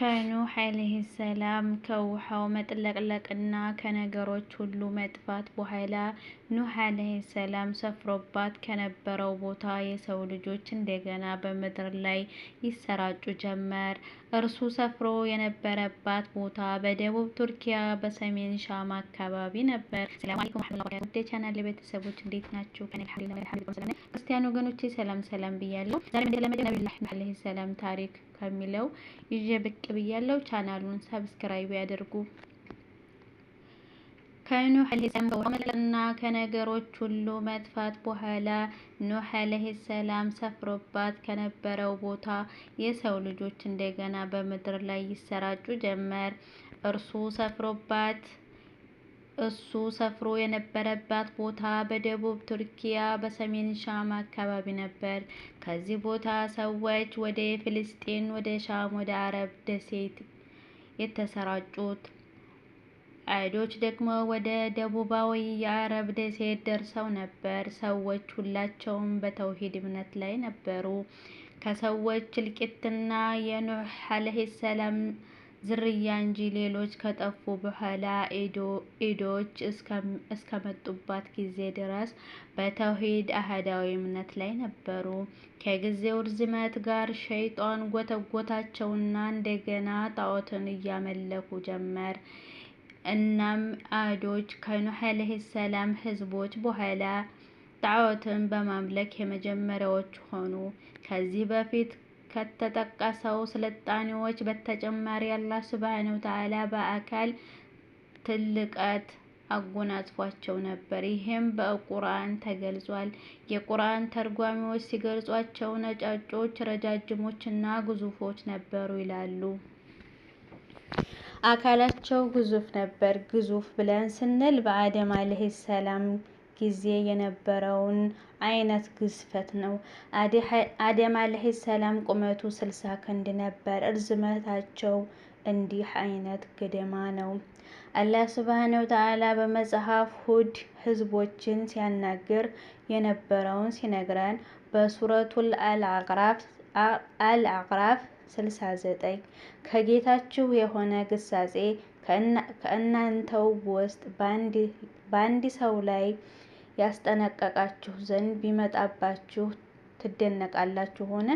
ከኑህ ዓለይሂ ሰላም ከውሃው መጥለቅለቅና ከነገሮች ሁሉ መጥፋት በኋላ ኑህ ዓለይሂ ሰላም ሰፍሮባት ከነበረው ቦታ የሰው ልጆች እንደገና በምድር ላይ ይሰራጩ ጀመር። እርሱ ሰፍሮ የነበረባት ቦታ በደቡብ ቱርኪያ በሰሜን ሻም አካባቢ ነበር። ሰላም አለይኩም ወራህመቱላሂ ወበረካቱህ። ወደ ቻናል ቤተሰቦች እንዴት ናችሁ? ከኔ አልሐምዱሊላህ ክርስቲያን ወገኖቼ ሰላም ብያለሁ። ዛሬ እንደተለመደው ነብዩላህ ኑህ ዓለይሂ ሰላም ታሪክ ከሚለው ይዤ ብቅ ብያለሁ። ቻናሉን ሰብስክራይብ ያድርጉ። ከኑህ ዓለይሂ ሰላም ከወመለና ከነገሮች ሁሉ መጥፋት በኋላ ኑህ ዓለይሂ ሰላም ሰፍሮባት ከነበረው ቦታ የሰው ልጆች እንደገና በምድር ላይ ይሰራጩ ጀመር። እሱ ሰፍሮ የነበረባት ቦታ በደቡብ ቱርኪያ በሰሜን ሻም አካባቢ ነበር። ከዚህ ቦታ ሰዎች ወደ ፍልስጤም፣ ወደ ሻም፣ ወደ አረብ ደሴት የተሰራጩት አይሁዶች ደግሞ ወደ ደቡባዊ የአረብ ደሴት ደርሰው ነበር። ሰዎች ሁላቸውም በተውሂድ እምነት ላይ ነበሩ። ከሰዎች እልቂትና የኑህ ዓለይሂ ሰላም ዝርያ እንጂ ሌሎች ከጠፉ በኋላ አይሁዶች እስከመጡባት ጊዜ ድረስ በተውሂድ አህዳዊ እምነት ላይ ነበሩ። ከጊዜው ርዝመት ጋር ሸይጣን ጎተጎታቸውና እንደገና ጣዖትን እያመለኩ ጀመር። እናም አይሁዶች ከኑህ ዓለይሂ ሰላም ህዝቦች በኋላ ጣዖትን በማምለክ የመጀመሪያዎቹ ሆኑ። ከዚህ በፊት ከተጠቀሰው ስልጣኔዎች በተጨማሪ አላህ ሱብሓነሁ ወተዓላ በአካል ትልቀት አጎናጽፏቸው ነበር። ይህም በቁርአን ተገልጿል። የቁርአን ተርጓሚዎች ሲገልጿቸው ነጫጮች፣ ረጃጅሞችና ግዙፎች ነበሩ ይላሉ። አካላቸው ግዙፍ ነበር። ግዙፍ ብለን ስንል በአደም ዓለይሂ ሰላም ጊዜ የነበረውን አይነት ግዝፈት ነው። አደም ዓለይሂ ሰላም ቁመቱ 60 ክንድ ነበር። እርዝመታቸው እንዲህ አይነት ገደማ ነው። አላህ ሱብሓነሁ ወተዓላ በመጽሐፍ ሁድ ህዝቦችን ሲያናግር የነበረውን ሲነግረን በሱረቱል አልአዕራፍ 69 ከጌታችሁ የሆነ ግሳጼ ከእናንተው ውስጥ በአንድ ሰው ላይ ያስጠነቀቃችሁ ዘንድ ቢመጣባችሁ ትደነቃላችሁን?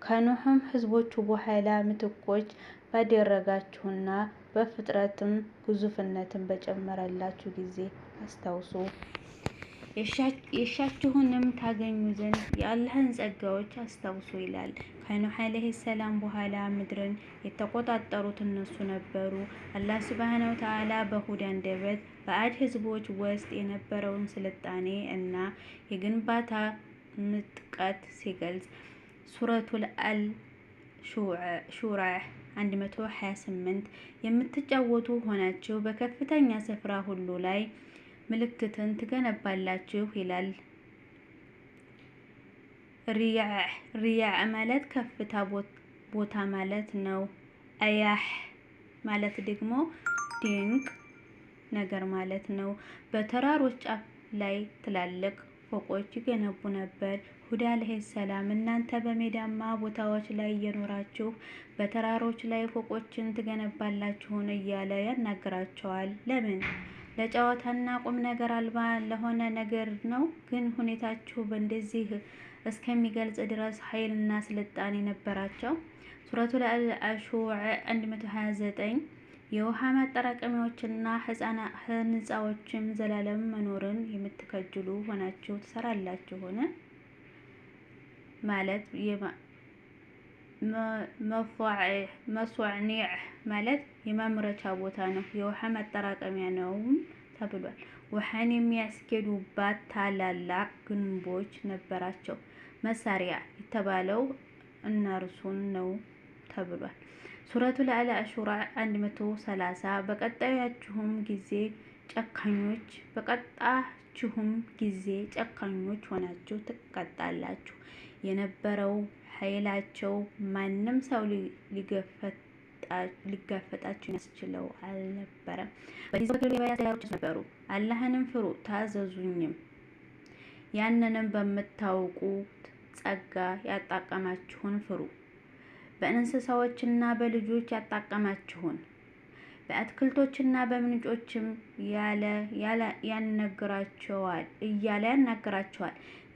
ከኑህም ህዝቦቹ በኋላ ምትኮች ባደረጋችሁና በፍጥረትም ግዙፍነትን በጨመረላችሁ ጊዜ አስታውሱ። የሻችሁንም ታገኙ ዘንድ የአላህን ጸጋዎች አስታውሱ ይላል። ከኑህ ዓለይሂ ሰላም በኋላ ምድርን የተቆጣጠሩት እነሱ ነበሩ። አላህ ሱብሓነሁ ወተዓላ በሁድ አንደበት በአድ ህዝቦች ውስጥ የነበረውን ስልጣኔ እና የግንባታ ምጥቀት ሲገልጽ ሱረቱል ሹራ 128 የምትጫወቱ ሆናችሁ በከፍተኛ ስፍራ ሁሉ ላይ ምልክትን ትገነባላችሁ ይላል። ሪያዕ ማለት ከፍታ ቦታ ማለት ነው። አያህ ማለት ደግሞ ድንቅ ነገር ማለት ነው። በተራሮች ጫፍ ላይ ትላልቅ ፎቆች ይገነቡ ነበር። ሁድ ዓለይሂ ሰላም እናንተ በሜዳማ ቦታዎች ላይ እየኖራችሁ በተራሮች ላይ ፎቆችን ትገነባላችሁን? እያለ ያናግራቸዋል። ለምን? ለጨዋታና ቁም ነገር አልባ ለሆነ ነገር ነው። ግን ሁኔታችሁ በእንደዚህ እስከሚገልጽ ድረስ ኃይልና ስልጣኔ ነበራቸው። ሱረቱል ሹራ 129 የውሃ ማጠራቀሚያዎችና ህንጻዎችም ዘላለም መኖርን የምትከጅሉ ሆናችሁ ትሰራላችሁን? ማለት መሷዕኒዕ ማለት የማምረቻ ቦታ ነው። የውሃ ማጠራቀሚያ ነው ተብሏል። ውሃን የሚያስኬዱባት ታላላቅ ግንቦች ነበራቸው። መሳሪያ የተባለው እነርሱን ነው ተብሏል። ሱረቱል ሹራ 130 በቀጣችሁም ጊዜ ጨካኞች ሆናችሁ ትቀጣላችሁ። የነበረው ኃይላቸው ማንም ሰው ሊጋፈጣቸው ያስችለው አልነበረም። በዚህ ወቅት የባያ ሰላዮች ነበሩ። አላህንም ፍሩ ታዘዙኝም። ያንንም በምታውቁት ጸጋ ያጣቀማችሁን ፍሩ። በእንስሳዎችና በልጆች ያጣቀማችሁን በአትክልቶችና በምንጮችም እያለ ያናግራቸዋል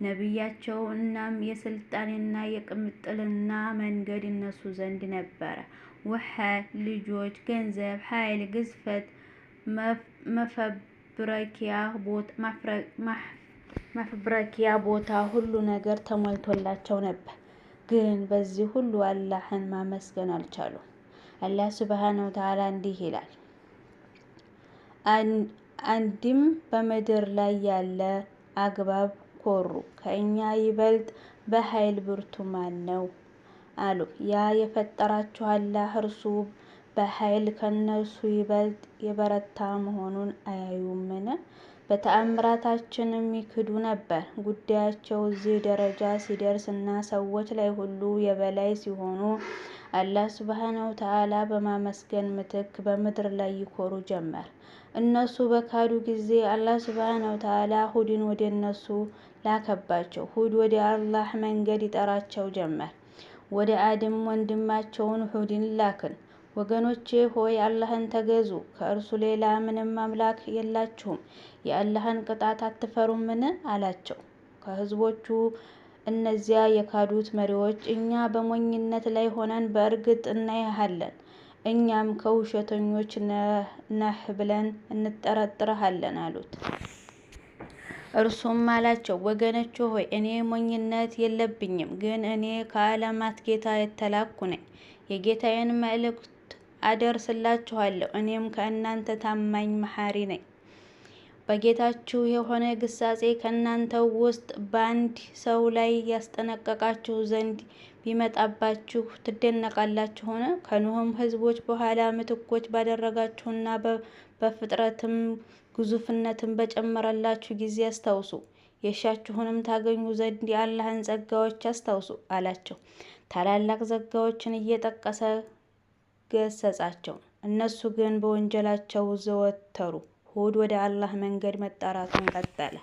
ነቢያቸው። እናም የስልጣኔና የቅምጥልና መንገድ እነሱ ዘንድ ነበረ። ውሃ፣ ልጆች፣ ገንዘብ፣ ኃይል፣ ግዝፈት፣ መፍብረኪያ ቦታ ሁሉ ነገር ተሞልቶላቸው ነበር። ግን በዚህ ሁሉ አላህን ማመስገን አልቻሉም። አላህ ሱብሓነሁ ወተዓላ እንዲህ ይላል፣ አንድም በምድር ላይ ያለ አግባብ ኮሩ፣ ከእኛ ይበልጥ በኃይል ብርቱ ማን ነው አሉ። ያ የፈጠራችሁ አላህ እርሱ በኃይል ከነሱ ይበልጥ የበረታ መሆኑን አያዩምን? በተአምራታችንም ይክዱ ነበር። ጉዳያቸው እዚህ ደረጃ ሲደርስ እና ሰዎች ላይ ሁሉ የበላይ ሲሆኑ አላህ ሱብሓነሁ ወተዓላ በማመስገን ምትክ በምድር ላይ ይኮሩ ጀመር። እነሱ በካዱ ጊዜ አላህ ሱብሓነሁ ወተዓላ ሁድን ወደ እነሱ ላከባቸው። ሁድ ወደ አላህ መንገድ ይጠራቸው ጀመር። ወደ አድም ወንድማቸውን ሁድን ላክን። ወገኖቼ ሆይ አላህን ተገዙ፣ ከእርሱ ሌላ ምንም አምላክ የላችሁም፣ የአላህን ቅጣት አትፈሩምን አላቸው። ከህዝቦቹ እነዚያ የካዱት መሪዎች እኛ በሞኝነት ላይ ሆነን በእርግጥ እናያሃለን፣ እኛም ከውሸተኞች ነህ ብለን እንጠረጥርሃለን አሉት። እርሱም አላቸው፣ ወገኖቼ ሆይ እኔ ሞኝነት የለብኝም፣ ግን እኔ ከዓለማት ጌታ የተላኩ ነኝ። የጌታዬን መልእክት አደርስላችኋለሁ። እኔም ከእናንተ ታማኝ መሐሪ ነኝ። በጌታችሁ የሆነ ግሳጼ ከእናንተ ውስጥ በአንድ ሰው ላይ ያስጠነቀቃችሁ ዘንድ ቢመጣባችሁ ትደነቃላችሁን? ከኖህም ህዝቦች በኋላ ምትኮች ባደረጋችሁና በፍጥረትም ግዙፍነትን በጨመረላችሁ ጊዜ አስታውሱ። የሻችሁንም ታገኙ ዘንድ የአላህን ጸጋዎች አስታውሱ አላቸው። ታላላቅ ጸጋዎችን እየጠቀሰ ገሰጻቸው። እነሱ ግን በወንጀላቸው ዘወተሩ። ሁድ ወደ አላህ መንገድ መጣራቱን ቀጠለ።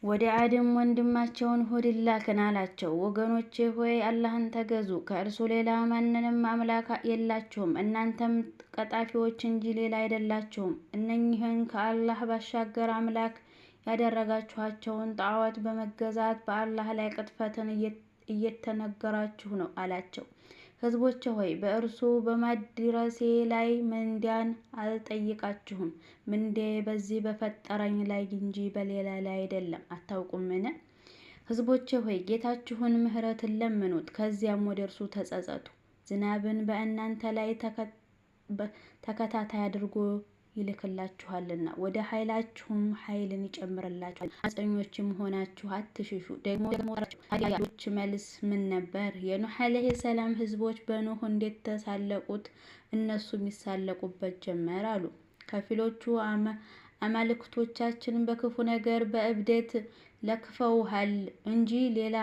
ወደ አድም ወንድማቸውን ሁድን ላክን አላቸው፣ ወገኖቼ ሆይ አላህን ተገዙ፣ ከእርሱ ሌላ ማንንም አምላክ የላችሁም፣ እናንተም ቀጣፊዎች እንጂ ሌላ አይደላችሁም። እነኚህን ከአላህ ባሻገር አምላክ ያደረጋችኋቸውን ጣዖት በመገዛት በአላህ ላይ ቅጥፈትን እየተነገራችሁ ነው አላቸው። ህዝቦቼ ሆይ በእርሱ በማድረሴ ላይ ምንዳን አልጠይቃችሁም። ምንዳዬ በዚህ በፈጠረኝ ላይ እንጂ በሌላ ላይ አይደለም። አታውቁምን? ህዝቦቼ ሆይ ጌታችሁን ምህረትን ለምኑት፣ ከዚያም ወደ እርሱ ተጸጸቱ። ዝናብን በእናንተ ላይ ተከታታይ አድርጎ ይልክላችኋልና ወደ ኃይላችሁም ኃይልን ይጨምርላችኋል። አመፀኞችም ሆናችሁ አትሽሹ። ደግሞ ታዲያዎች መልስ ምን ነበር? የኑህ ዓለይሂ ሰላም ህዝቦች በኑህ እንዴት ተሳለቁት? እነሱም ይሳለቁበት ጀመር አሉ። ከፊሎቹ አማልክቶቻችን በክፉ ነገር በእብደት ለክፈውሃል እንጂ ሌላ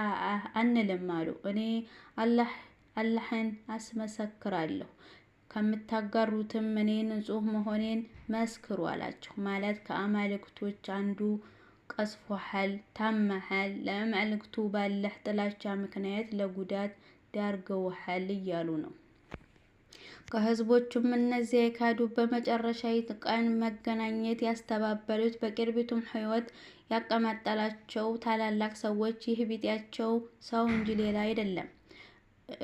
አንልም አሉ። እኔ አላህን አስመሰክራለሁ ከምታጋሩትም እኔ ንጹህ መሆኔን መስክሩ አላቸው። ማለት ከአማልክቶች አንዱ ቀስፎሃል፣ ታመሃል፣ ለአማልክቱ ባለህ ጥላቻ ምክንያት ለጉዳት ዳርገውሃል እያሉ ነው። ከህዝቦቹም እነዚያ የካዱ በመጨረሻይቱ ቀን መገናኘት ያስተባበሉት በቅርቢቱም ህይወት ያቀማጠላቸው ታላላቅ ሰዎች ይህ ቢጤያቸው ሰው እንጂ ሌላ አይደለም።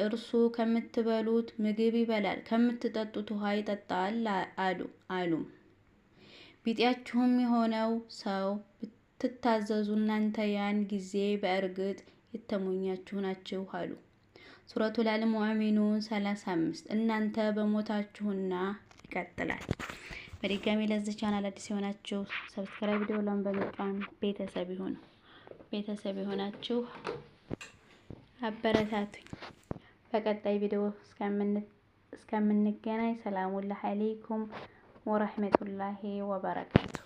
እርሱ ከምትበሉት ምግብ ይበላል፣ ከምትጠጡት ውሃ ይጠጣል አሉም። ቢጤያችሁም የሆነው ሰው ብትታዘዙ እናንተ ያን ጊዜ በእርግጥ የተሞኛችሁ ናችሁ አሉ። ሱረቱል ሙእሚኑን 35 እናንተ በሞታችሁና ይቀጥላል። በድጋሚ ለዚህ ቻናል አዲስ የሆናችሁ ሰብስክራይብ ቪዲዮውን በመጫን ቤተሰብ የሆናችሁ አበረታቱኝ። በቀጣይ ቪዲዮ እስከምንገናኝ ሰላሙን አለይኩም ወራህመቱላሂ ወበረካቱ።